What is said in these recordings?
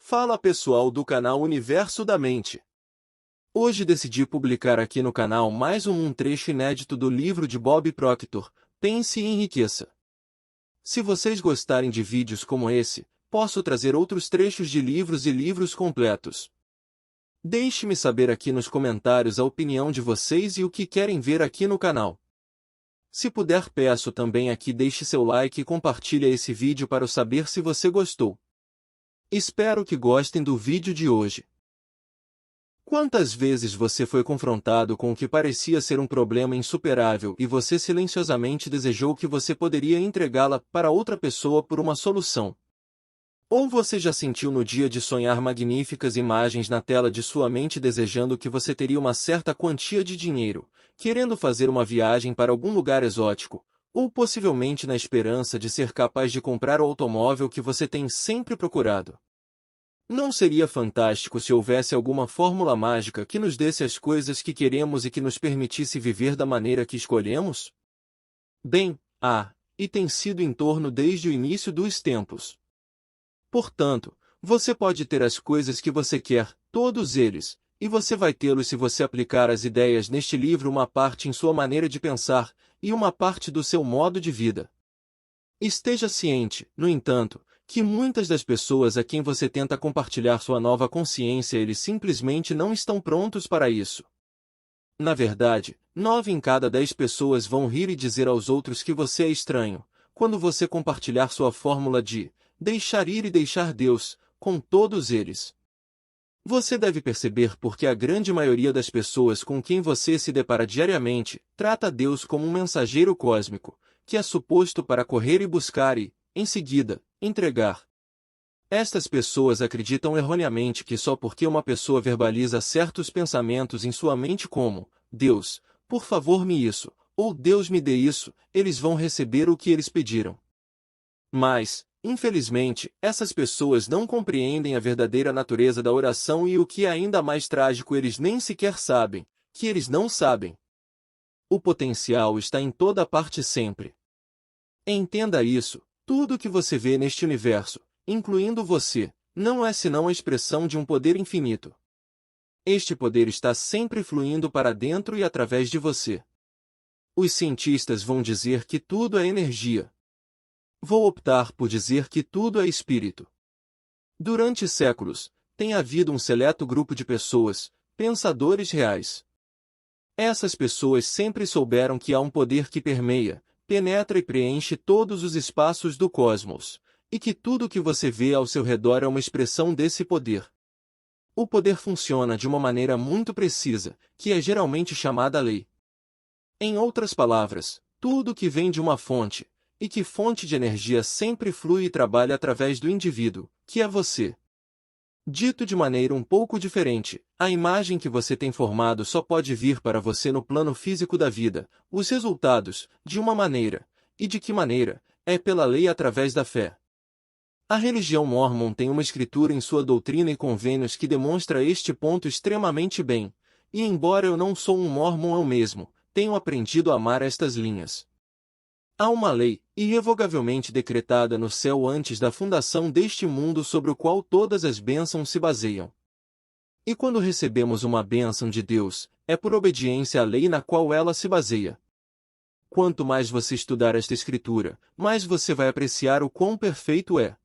Fala pessoal do canal Universo da Mente. Hoje decidi publicar aqui no canal mais um trecho inédito do livro de Bob Proctor, Pense e Enriqueça. Se vocês gostarem de vídeos como esse, posso trazer outros trechos de livros e livros completos. Deixe-me saber aqui nos comentários a opinião de vocês e o que querem ver aqui no canal. Se puder, peço também aqui deixe seu like e compartilhe esse vídeo para eu saber se você gostou. Espero que gostem do vídeo de hoje. Quantas vezes você foi confrontado com o que parecia ser um problema insuperável e você silenciosamente desejou que você poderia entregá-la para outra pessoa por uma solução? Ou você já sentiu no dia de sonhar magníficas imagens na tela de sua mente desejando que você teria uma certa quantia de dinheiro, querendo fazer uma viagem para algum lugar exótico, ou possivelmente na esperança de ser capaz de comprar o automóvel que você tem sempre procurado? Não seria fantástico se houvesse alguma fórmula mágica que nos desse as coisas que queremos e que nos permitisse viver da maneira que escolhemos? Bem, e tem sido em torno desde o início dos tempos. Portanto, você pode ter as coisas que você quer, todos eles, e você vai tê-los se você aplicar as ideias neste livro uma parte em sua maneira de pensar, e uma parte do seu modo de vida. Esteja ciente, no entanto, que muitas das pessoas a quem você tenta compartilhar sua nova consciência eles simplesmente não estão prontos para isso. Na verdade, 9 em cada 10 pessoas vão rir e dizer aos outros que você é estranho, quando você compartilhar sua fórmula de deixar ir e deixar Deus, com todos eles. Você deve perceber porque a grande maioria das pessoas com quem você se depara diariamente trata Deus como um mensageiro cósmico, que é suposto para correr e buscar e, em seguida, entregar. Estas pessoas acreditam erroneamente que só porque uma pessoa verbaliza certos pensamentos em sua mente como Deus, por favor me isso, ou Deus me dê isso, eles vão receber o que eles pediram. Mas, infelizmente, essas pessoas não compreendem a verdadeira natureza da oração e o que é ainda mais trágico eles nem sequer sabem, que eles não sabem. O potencial está em toda parte sempre. Entenda isso, tudo o que você vê neste universo, incluindo você, não é senão a expressão de um poder infinito. Este poder está sempre fluindo para dentro e através de você. Os cientistas vão dizer que tudo é energia. Vou optar por dizer que tudo é espírito. Durante séculos, tem havido um seleto grupo de pessoas, pensadores reais. Essas pessoas sempre souberam que há um poder que permeia, penetra e preenche todos os espaços do cosmos, e que tudo o que você vê ao seu redor é uma expressão desse poder. O poder funciona de uma maneira muito precisa, que é geralmente chamada lei. Em outras palavras, tudo que vem de uma fonte, e que fonte de energia sempre flui e trabalha através do indivíduo, que é você. Dito de maneira um pouco diferente, a imagem que você tem formado só pode vir para você no plano físico da vida, os resultados, de uma maneira, e de que maneira, é pela lei através da fé. A religião mórmon tem uma escritura em sua doutrina e convênios que demonstra este ponto extremamente bem, e embora eu não sou um mórmon eu mesmo, tenho aprendido a amar estas linhas. Há uma lei, irrevogavelmente decretada no céu antes da fundação deste mundo sobre o qual todas as bênçãos se baseiam. E quando recebemos uma bênção de Deus, é por obediência à lei na qual ela se baseia. Quanto mais você estudar esta escritura, mais você vai apreciar o quão perfeito é.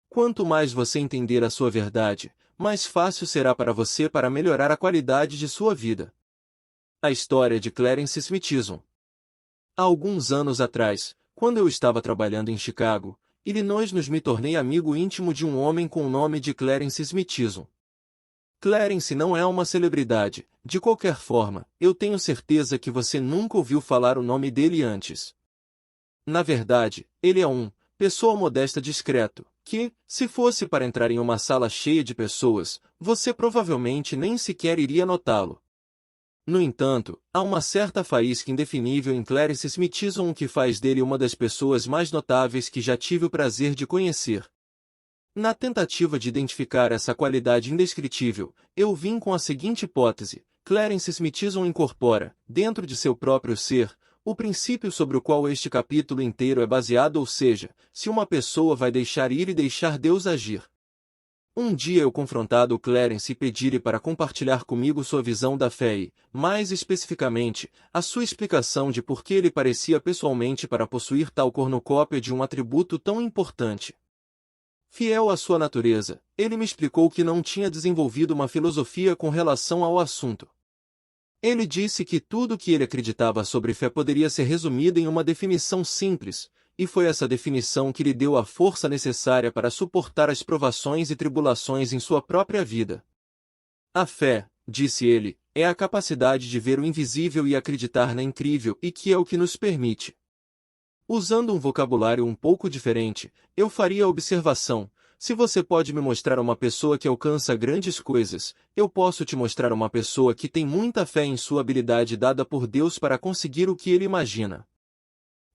Quanto mais você entender a sua verdade, mais fácil será para você para melhorar a qualidade de sua vida. A história de Clarence Smithson. Há alguns anos atrás, quando eu estava trabalhando em Chicago, Illinois, me tornei amigo íntimo de um homem com o nome de Clarence Smithson. Clarence não é uma celebridade, de qualquer forma, eu tenho certeza que você nunca ouviu falar o nome dele antes. Na verdade, ele é pessoa modesta discreto, que, se fosse para entrar em uma sala cheia de pessoas, você provavelmente nem sequer iria notá-lo. No entanto, há uma certa faísca indefinível em Clarence Smithson que faz dele uma das pessoas mais notáveis que já tive o prazer de conhecer. Na tentativa de identificar essa qualidade indescritível, eu vim com a seguinte hipótese: Clarence Smithson incorpora, dentro de seu próprio ser, o princípio sobre o qual este capítulo inteiro é baseado, ou seja, se uma pessoa vai deixar ir e deixar Deus agir. Um dia eu confrontado o Clarence e pedi-lhe para compartilhar comigo sua visão da fé e, mais especificamente, a sua explicação de por que ele parecia pessoalmente para possuir tal cornucópia de um atributo tão importante. Fiel à sua natureza, ele me explicou que não tinha desenvolvido uma filosofia com relação ao assunto. Ele disse que tudo o que ele acreditava sobre fé poderia ser resumido em uma definição simples, e foi essa definição que lhe deu a força necessária para suportar as provações e tribulações em sua própria vida. A fé, disse ele, é a capacidade de ver o invisível e acreditar na incrível e que é o que nos permite. Usando um vocabulário um pouco diferente, eu faria a observação: se você pode me mostrar uma pessoa que alcança grandes coisas, eu posso te mostrar uma pessoa que tem muita fé em sua habilidade dada por Deus para conseguir o que ele imagina.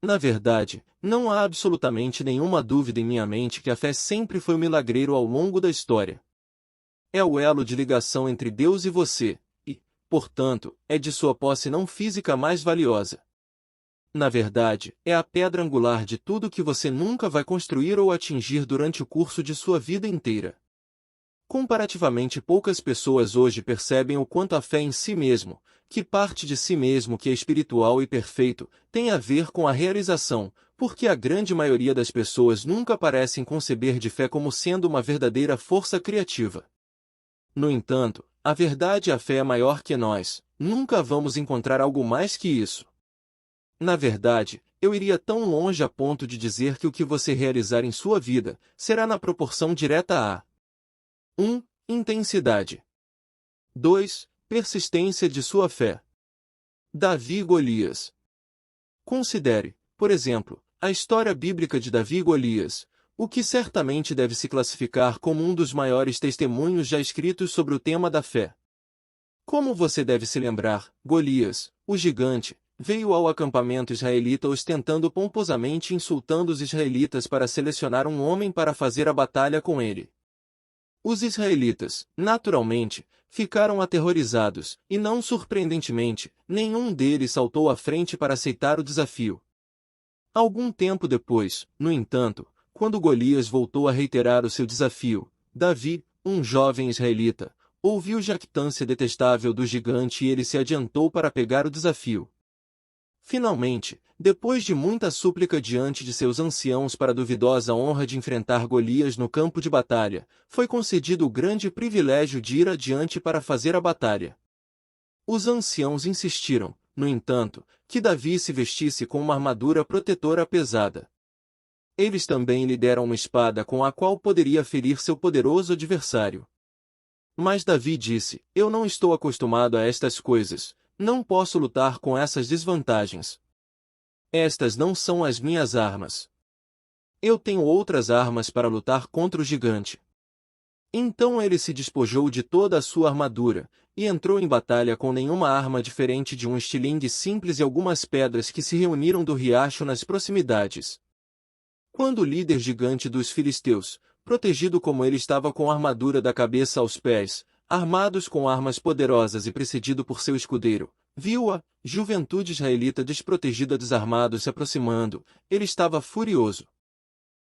Na verdade, não há absolutamente nenhuma dúvida em minha mente que a fé sempre foi um milagreiro ao longo da história. É o elo de ligação entre Deus e você, e, portanto, é de sua posse não física mais valiosa. Na verdade, é a pedra angular de tudo que você nunca vai construir ou atingir durante o curso de sua vida inteira. Comparativamente poucas pessoas hoje percebem o quanto a fé em si mesmo, que parte de si mesmo que é espiritual e perfeito, tem a ver com a realização, porque a grande maioria das pessoas nunca parecem conceber de fé como sendo uma verdadeira força criativa. No entanto, a verdade e a fé é maior que nós, nunca vamos encontrar algo mais que isso. Na verdade, eu iria tão longe a ponto de dizer que o que você realizar em sua vida será na proporção direta a 1. Intensidade. 2. Persistência de sua fé. Davi e Golias. Considere, por exemplo, a história bíblica de Davi e Golias, o que certamente deve se classificar como um dos maiores testemunhos já escritos sobre o tema da fé. Como você deve se lembrar, Golias, o gigante, veio ao acampamento israelita ostentando pomposamente e insultando os israelitas para selecionar um homem para fazer a batalha com ele. Os israelitas, naturalmente, ficaram aterrorizados, e não surpreendentemente, nenhum deles saltou à frente para aceitar o desafio. Algum tempo depois, no entanto, quando Golias voltou a reiterar o seu desafio, Davi, um jovem israelita, ouviu a jactância detestável do gigante e ele se adiantou para pegar o desafio. Finalmente, depois de muita súplica diante de seus anciãos para a duvidosa honra de enfrentar Golias no campo de batalha, foi concedido o grande privilégio de ir adiante para fazer a batalha. Os anciãos insistiram, no entanto, que Davi se vestisse com uma armadura protetora pesada. Eles também lhe deram uma espada com a qual poderia ferir seu poderoso adversário. Mas Davi disse: Eu não estou acostumado a estas coisas, não posso lutar com essas desvantagens. Estas não são as minhas armas. Eu tenho outras armas para lutar contra o gigante. Então ele se despojou de toda a sua armadura, e entrou em batalha com nenhuma arma diferente de um estilingue simples e algumas pedras que se reuniram do riacho nas proximidades. Quando o líder gigante dos filisteus, protegido como ele estava com a armadura da cabeça aos pés, armados com armas poderosas e precedido por seu escudeiro, viu a juventude israelita desprotegida desarmado se aproximando, ele estava furioso.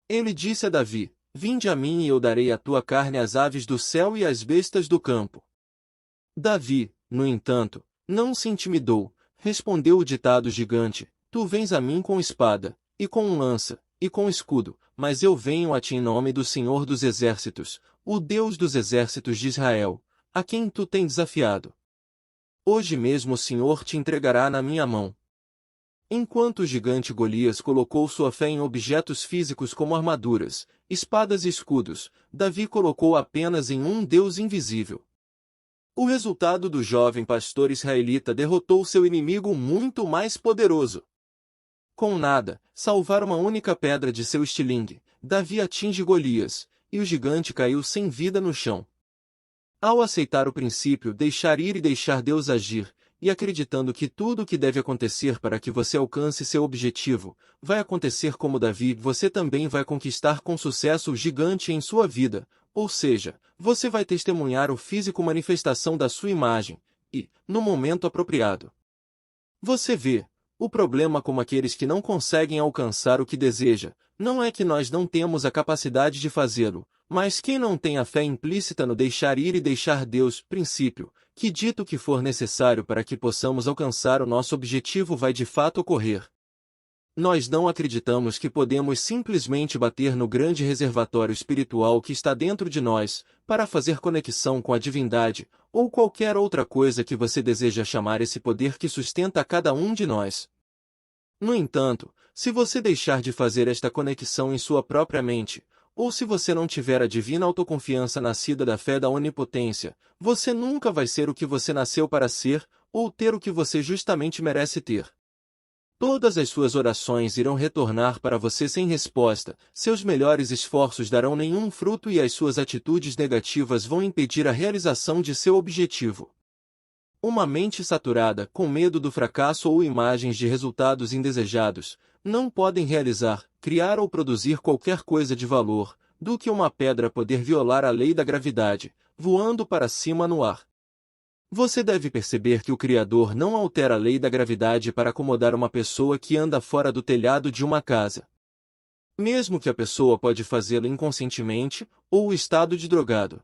Ele disse a Davi: Vinde a mim e eu darei a tua carne às aves do céu e às bestas do campo. Davi, no entanto, não se intimidou, respondeu o ditado gigante: Tu vens a mim com espada, e com lança, e com escudo, mas eu venho a ti em nome do Senhor dos Exércitos, o Deus dos Exércitos de Israel, a quem tu tens desafiado. Hoje mesmo o Senhor te entregará na minha mão. Enquanto o gigante Golias colocou sua fé em objetos físicos como armaduras, espadas e escudos, Davi colocou apenas em um Deus invisível. O resultado do jovem pastor israelita derrotou seu inimigo muito mais poderoso. Com nada, salvar uma única pedra de seu estilingue, Davi atinge Golias, e o gigante caiu sem vida no chão. Ao aceitar o princípio deixar ir e deixar Deus agir, e acreditando que tudo o que deve acontecer para que você alcance seu objetivo, vai acontecer como Davi, você também vai conquistar com sucesso o gigante em sua vida, ou seja, você vai testemunhar o físico manifestação da sua imagem, e, no momento apropriado. Você vê, o problema como aqueles que não conseguem alcançar o que deseja, não é que nós não temos a capacidade de fazê-lo, Mas quem não tem a fé implícita no deixar ir e deixar Deus, princípio, que dito que for necessário para que possamos alcançar o nosso objetivo vai de fato ocorrer. Nós não acreditamos que podemos simplesmente bater no grande reservatório espiritual que está dentro de nós, para fazer conexão com a divindade, ou qualquer outra coisa que você deseja chamar esse poder que sustenta cada um de nós. No entanto, se você deixar de fazer esta conexão em sua própria mente, ou se você não tiver a divina autoconfiança nascida da fé da onipotência, você nunca vai ser o que você nasceu para ser, ou ter o que você justamente merece ter. Todas as suas orações irão retornar para você sem resposta, seus melhores esforços darão nenhum fruto e as suas atitudes negativas vão impedir a realização de seu objetivo. Uma mente saturada, com medo do fracasso ou imagens de resultados indesejados, não podem realizar, criar ou produzir qualquer coisa de valor, do que uma pedra poder violar a lei da gravidade, voando para cima no ar. Você deve perceber que o Criador não altera a lei da gravidade para acomodar uma pessoa que anda fora do telhado de uma casa. Mesmo que a pessoa pode fazê-lo inconscientemente, ou o estado de drogado.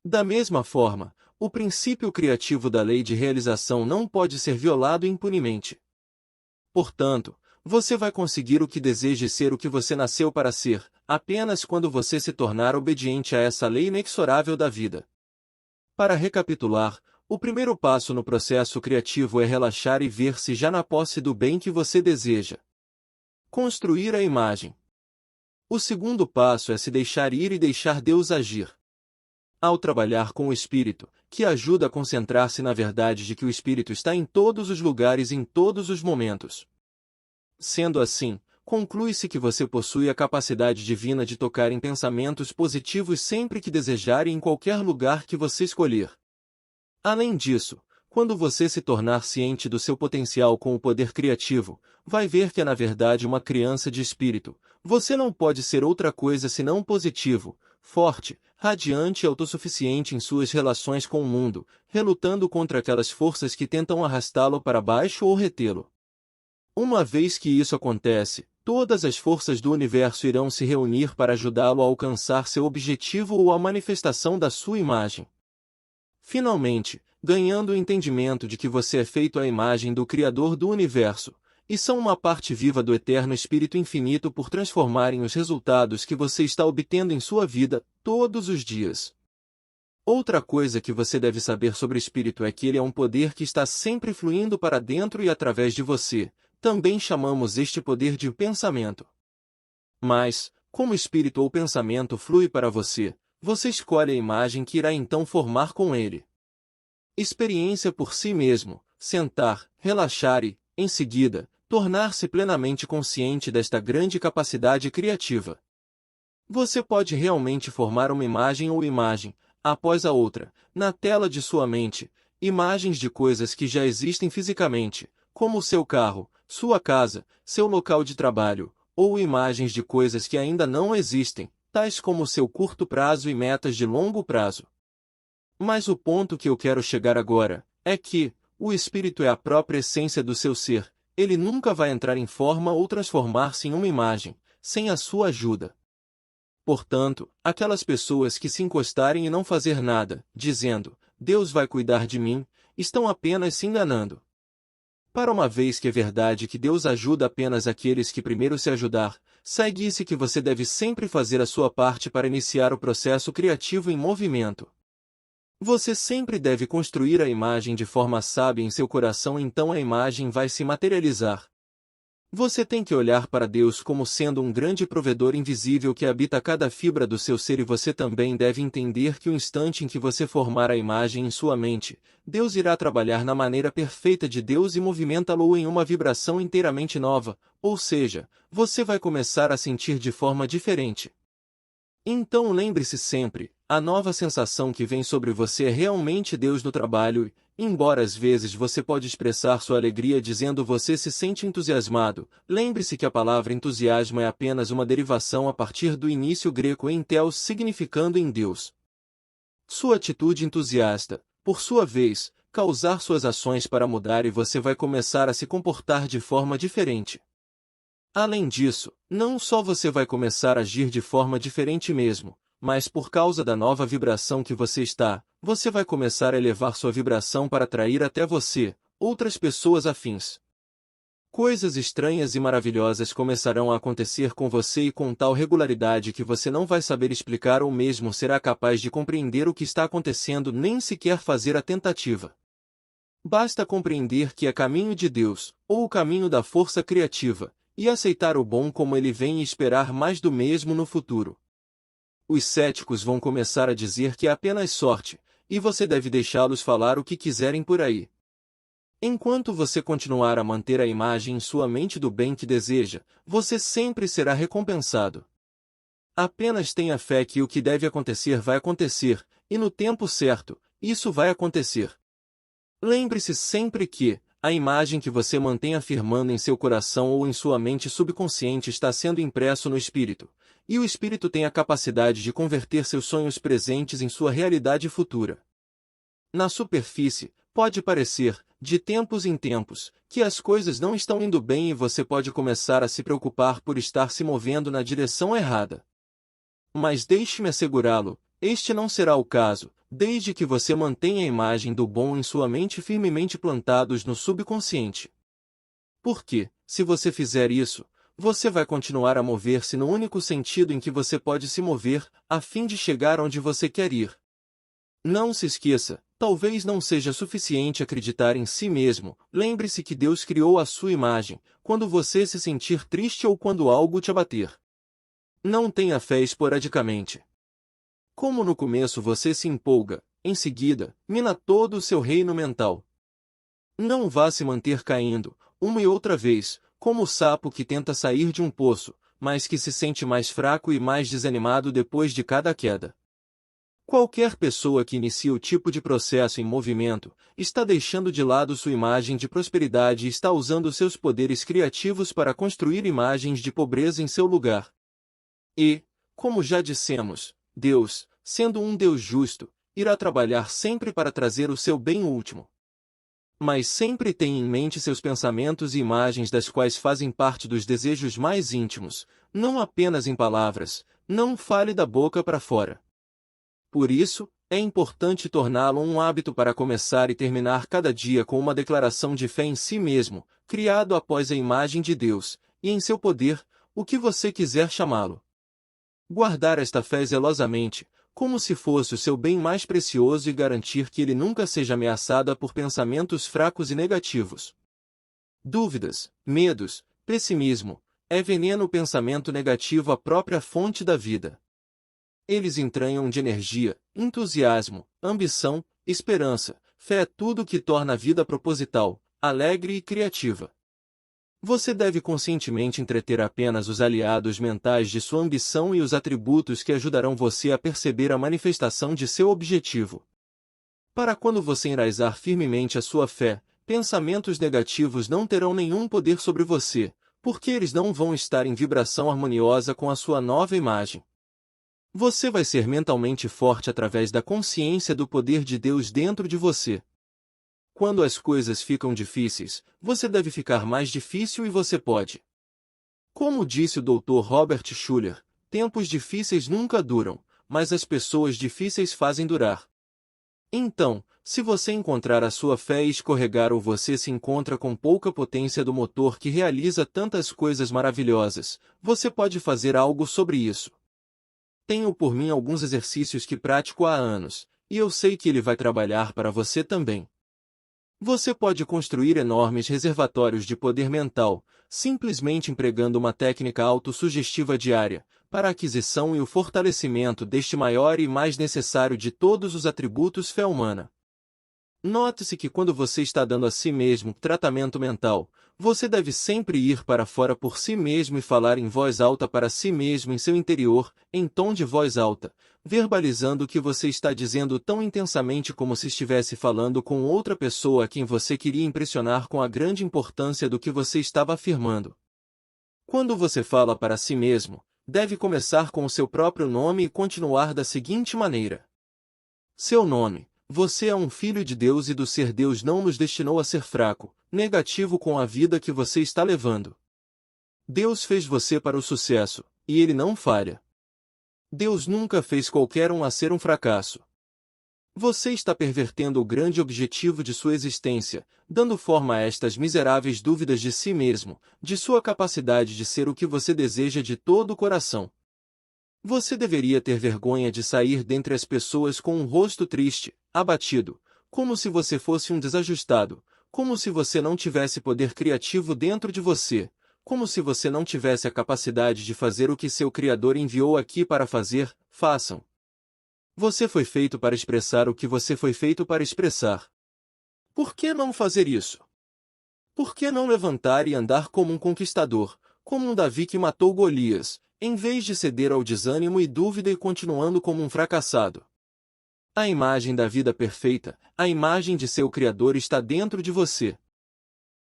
Da mesma forma, o princípio criativo da lei de realização não pode ser violado impunemente. Portanto, você vai conseguir o que deseja ser o que você nasceu para ser, apenas quando você se tornar obediente a essa lei inexorável da vida. Para recapitular, o primeiro passo no processo criativo é relaxar e ver-se já na posse do bem que você deseja. Construir a imagem. O segundo passo é se deixar ir e deixar Deus agir. Ao trabalhar com o Espírito, que ajuda a concentrar-se na verdade de que o Espírito está em todos os lugares e em todos os momentos. Sendo assim, conclui-se que você possui a capacidade divina de tocar em pensamentos positivos sempre que desejar e em qualquer lugar que você escolher. Além disso, quando você se tornar ciente do seu potencial com o poder criativo, vai ver que é na verdade uma criança de espírito. Você não pode ser outra coisa senão positivo, forte, radiante e autossuficiente em suas relações com o mundo, relutando contra aquelas forças que tentam arrastá-lo para baixo ou retê-lo. Uma vez que isso acontece, todas as forças do universo irão se reunir para ajudá-lo a alcançar seu objetivo ou a manifestação da sua imagem. Finalmente, ganhando o entendimento de que você é feito à imagem do Criador do Universo, e são uma parte viva do Eterno Espírito Infinito por transformarem os resultados que você está obtendo em sua vida, todos os dias. Outra coisa que você deve saber sobre o Espírito é que ele é um poder que está sempre fluindo para dentro e através de você. Também chamamos este poder de pensamento. Mas, como espírito ou pensamento flui para você, você escolhe a imagem que irá então formar com ele. Experiência por si mesmo, sentar, relaxar e, em seguida, tornar-se plenamente consciente desta grande capacidade criativa. Você pode realmente formar uma imagem ou imagem, após a outra, na tela de sua mente, imagens de coisas que já existem fisicamente, como o seu carro, sua casa, seu local de trabalho, ou imagens de coisas que ainda não existem, tais como seu curto prazo e metas de longo prazo. Mas o ponto que eu quero chegar agora é que o espírito é a própria essência do seu ser, ele nunca vai entrar em forma ou transformar-se em uma imagem, sem a sua ajuda. Portanto, aquelas pessoas que se encostarem e não fazer nada, dizendo, Deus vai cuidar de mim, estão apenas se enganando. Para uma vez que é verdade que Deus ajuda apenas aqueles que primeiro se ajudar, segue-se que você deve sempre fazer a sua parte para iniciar o processo criativo em movimento. Você sempre deve construir a imagem de forma sábia em seu coração, então a imagem vai se materializar. Você tem que olhar para Deus como sendo um grande provedor invisível que habita cada fibra do seu ser, e você também deve entender que o instante em que você formar a imagem em sua mente, Deus irá trabalhar na maneira perfeita de Deus e movimentá-lo em uma vibração inteiramente nova, ou seja, você vai começar a sentir de forma diferente. Então lembre-se sempre, a nova sensação que vem sobre você é realmente Deus no trabalho e, embora às vezes você pode expressar sua alegria dizendo você se sente entusiasmado, lembre-se que a palavra entusiasmo é apenas uma derivação a partir do início grego entheos, significando em Deus. Sua atitude entusiasta, por sua vez, causar suas ações para mudar e você vai começar a se comportar de forma diferente. Além disso, não só você vai começar a agir de forma diferente mesmo, mas por causa da nova vibração que você está, você vai começar a elevar sua vibração para atrair até você outras pessoas afins. Coisas estranhas e maravilhosas começarão a acontecer com você e com tal regularidade que você não vai saber explicar ou mesmo será capaz de compreender o que está acontecendo nem sequer fazer a tentativa. Basta compreender que é caminho de Deus, ou o caminho da força criativa, e aceitar o bom como ele vem e esperar mais do mesmo no futuro. Os céticos vão começar a dizer que é apenas sorte, e você deve deixá-los falar o que quiserem por aí. Enquanto você continuar a manter a imagem em sua mente do bem que deseja, você sempre será recompensado. Apenas tenha fé que o que deve acontecer vai acontecer, e no tempo certo, isso vai acontecer. Lembre-se sempre que a imagem que você mantém afirmando em seu coração ou em sua mente subconsciente está sendo impresso no espírito, e o espírito tem a capacidade de converter seus sonhos presentes em sua realidade futura. Na superfície, pode parecer, de tempos em tempos, que as coisas não estão indo bem e você pode começar a se preocupar por estar se movendo na direção errada. Mas deixe-me assegurá-lo, este não será o caso, desde que você mantenha a imagem do bom em sua mente firmemente plantados no subconsciente. Porque, se você fizer isso, você vai continuar a mover-se no único sentido em que você pode se mover, a fim de chegar onde você quer ir. Não se esqueça, talvez não seja suficiente acreditar em si mesmo, lembre-se que Deus criou a sua imagem, quando você se sentir triste ou quando algo te abater. Não tenha fé esporadicamente. Como no começo você se empolga, em seguida, mina todo o seu reino mental. Não vá se manter caindo, uma e outra vez, como o sapo que tenta sair de um poço, mas que se sente mais fraco e mais desanimado depois de cada queda. Qualquer pessoa que inicia o tipo de processo em movimento, está deixando de lado sua imagem de prosperidade e está usando seus poderes criativos para construir imagens de pobreza em seu lugar. E, como já dissemos, Deus, sendo um Deus justo, irá trabalhar sempre para trazer o seu bem último. Mas sempre tenha em mente seus pensamentos e imagens das quais fazem parte dos desejos mais íntimos, não apenas em palavras, não fale da boca para fora. Por isso, é importante torná-lo um hábito para começar e terminar cada dia com uma declaração de fé em si mesmo, criado após a imagem de Deus, e em seu poder, o que você quiser chamá-lo. Guardar esta fé zelosamente, como se fosse o seu bem mais precioso e garantir que ele nunca seja ameaçada por pensamentos fracos e negativos. Dúvidas, medos, pessimismo, é veneno. O pensamento negativo, a própria fonte da vida. Eles entranham de energia, entusiasmo, ambição, esperança, fé é tudo que torna a vida proposital, alegre e criativa. Você deve conscientemente entreter apenas os aliados mentais de sua ambição e os atributos que ajudarão você a perceber a manifestação de seu objetivo. Para quando você enraizar firmemente a sua fé, pensamentos negativos não terão nenhum poder sobre você, porque eles não vão estar em vibração harmoniosa com a sua nova imagem. Você vai ser mentalmente forte através da consciência do poder de Deus dentro de você. Quando as coisas ficam difíceis, você deve ficar mais difícil e você pode. Como disse o Dr. Robert Schuller, tempos difíceis nunca duram, mas as pessoas difíceis fazem durar. Então, se você encontrar a sua fé e escorregar ou você se encontra com pouca potência do motor que realiza tantas coisas maravilhosas, você pode fazer algo sobre isso. Tenho por mim alguns exercícios que pratico há anos, e eu sei que ele vai trabalhar para você também. Você pode construir enormes reservatórios de poder mental, simplesmente empregando uma técnica autossugestiva diária, para a aquisição e o fortalecimento deste maior e mais necessário de todos os atributos fé humana. Note-se que quando você está dando a si mesmo tratamento mental, você deve sempre ir para fora por si mesmo e falar em voz alta para si mesmo em seu interior, em tom de voz alta, verbalizando o que você está dizendo tão intensamente como se estivesse falando com outra pessoa a quem você queria impressionar com a grande importância do que você estava afirmando. Quando você fala para si mesmo, deve começar com o seu próprio nome e continuar da seguinte maneira. Seu nome. Você é um filho de Deus e do ser Deus não nos destinou a ser fraco, negativo com a vida que você está levando. Deus fez você para o sucesso, e ele não falha. Deus nunca fez qualquer um a ser um fracasso. Você está pervertendo o grande objetivo de sua existência, dando forma a estas miseráveis dúvidas de si mesmo, de sua capacidade de ser o que você deseja de todo o coração. Você deveria ter vergonha de sair dentre as pessoas com um rosto triste, abatido, como se você fosse um desajustado, como se você não tivesse poder criativo dentro de você, como se você não tivesse a capacidade de fazer o que seu Criador enviou aqui para fazer. Façam. Você foi feito para expressar o que você foi feito para expressar. Por que não fazer isso? Por que não levantar e andar como um conquistador, como um Davi que matou Golias, em vez de ceder ao desânimo e dúvida e continuando como um fracassado? A imagem da vida perfeita, a imagem de seu Criador está dentro de você.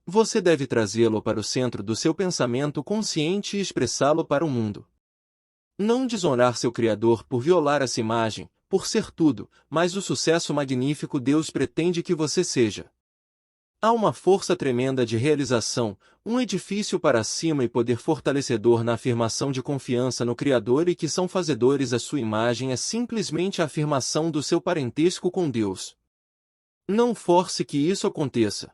Você deve trazê-lo para o centro do seu pensamento consciente e expressá-lo para o mundo. Não desonrar seu Criador por violar essa imagem, por ser tudo, mas o sucesso magnífico Deus pretende que você seja. Há uma força tremenda de realização, um edifício para cima e poder fortalecedor na afirmação de confiança no Criador e que são fazedores a sua imagem é simplesmente a afirmação do seu parentesco com Deus. Não force que isso aconteça.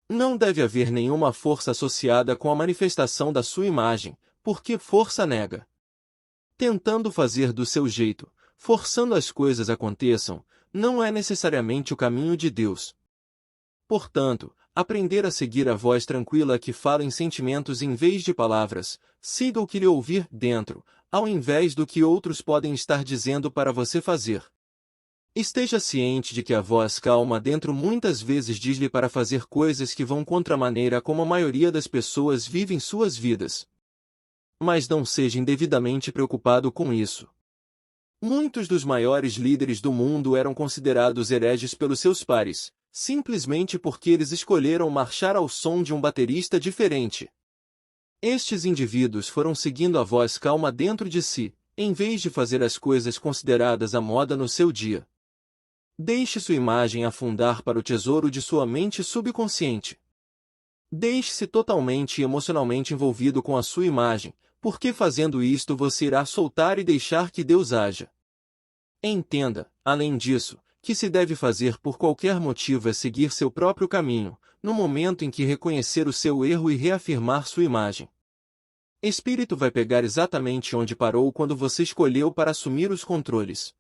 Não deve haver nenhuma força associada com a manifestação da sua imagem, porque força nega. Tentando fazer do seu jeito, forçando as coisas aconteçam, não é necessariamente o caminho de Deus. Portanto, aprender a seguir a voz tranquila que fala em sentimentos em vez de palavras, siga o que lhe ouvir dentro, ao invés do que outros podem estar dizendo para você fazer. Esteja ciente de que a voz calma dentro muitas vezes diz-lhe para fazer coisas que vão contra a maneira como a maioria das pessoas vivem suas vidas. Mas não seja indevidamente preocupado com isso. Muitos dos maiores líderes do mundo eram considerados hereges pelos seus pares, simplesmente porque eles escolheram marchar ao som de um baterista diferente. Estes indivíduos foram seguindo a voz calma dentro de si, em vez de fazer as coisas consideradas à moda no seu dia. Deixe sua imagem afundar para o tesouro de sua mente subconsciente. Deixe-se totalmente e emocionalmente envolvido com a sua imagem, porque fazendo isto você irá soltar e deixar que Deus haja. Entenda, além disso, que se deve fazer por qualquer motivo é seguir seu próprio caminho, no momento em que reconhecer o seu erro e reafirmar sua imagem. Espírito vai pegar exatamente onde parou quando você escolheu para assumir os controles.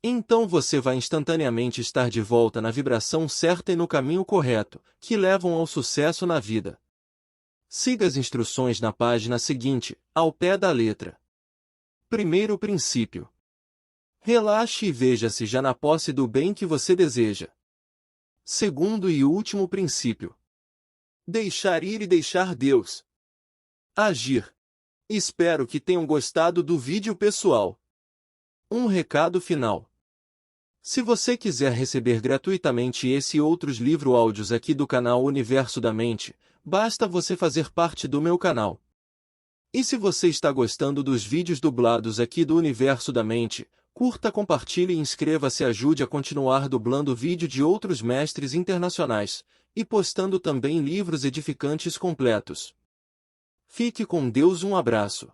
Então você vai instantaneamente estar de volta na vibração certa e no caminho correto, que levam ao sucesso na vida. Siga as instruções na página seguinte, ao pé da letra. Primeiro princípio. Relaxe e veja-se já na posse do bem que você deseja. Segundo e último princípio. Deixar ir e deixar Deus agir. Espero que tenham gostado do vídeo pessoal. Um recado final. Se você quiser receber gratuitamente esse e outros livro-áudios aqui do canal Universo da Mente, basta você fazer parte do meu canal. E se você está gostando dos vídeos dublados aqui do Universo da Mente, curta, compartilhe e inscreva-se, ajude a continuar dublando vídeo de outros mestres internacionais, e postando também livros edificantes completos. Fique com Deus, um abraço.